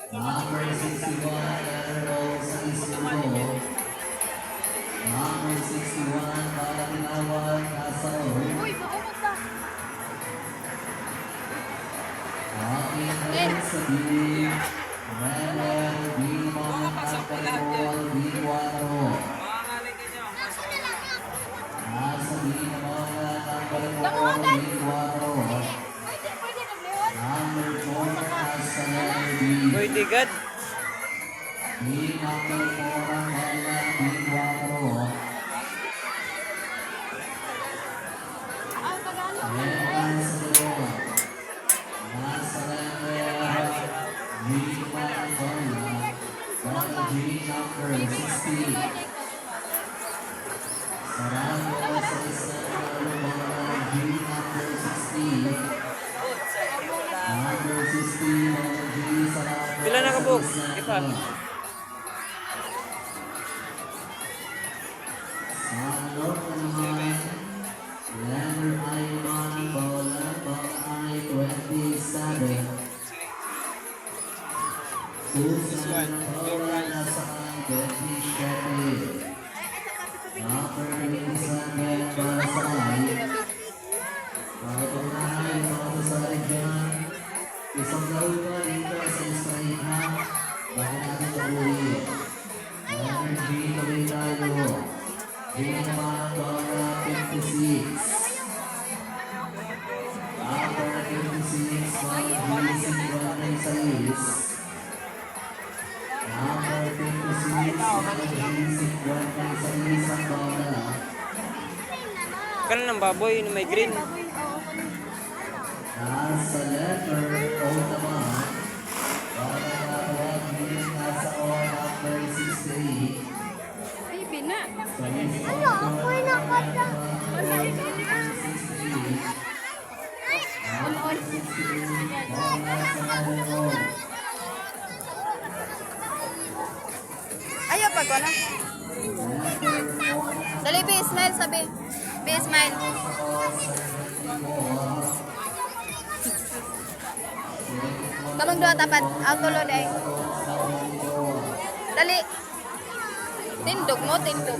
Number 61, Leonardo Saisimo. Number 61, Palatinawan Casaro. Uy, maumot na. Aking sa bilig. Renner, Bimong, Angkalibol, Biwaro. Nasa Bimong, Angkalibol, Biwaro. Number 4, nasa letter B. Pwede God. Number 4, Angkalibol, Biwaro. Number 60. Sarado sa isang G number 60. Number 60, G Sarado. Pila na kabog? Ipa. Sarado naman. Letter I man, bola pang I 27. Susan bola nasa 27. Number 27 para sa I. Kahit ang nahay sa kasasali dyan, isang laro pa dito sa Israel. Bago natin tabuhin. Letter G tuloy tayo. G naman bola 56. Number 56, mag-isip ko natin sa list. Number 56, mag-isip ko natin sa list ang bola. Kanan ng baboy na may green. Nasa letter O naman. Bola na tawag din nasa O, number 68. Ay, bina. Ano? Ako'y nakata. Ayaw pag ano? Dali, be, smile, sabi. Be, smile. Kamang doon, tapat. Auto load ay. Dali. Tindog mo, tindog.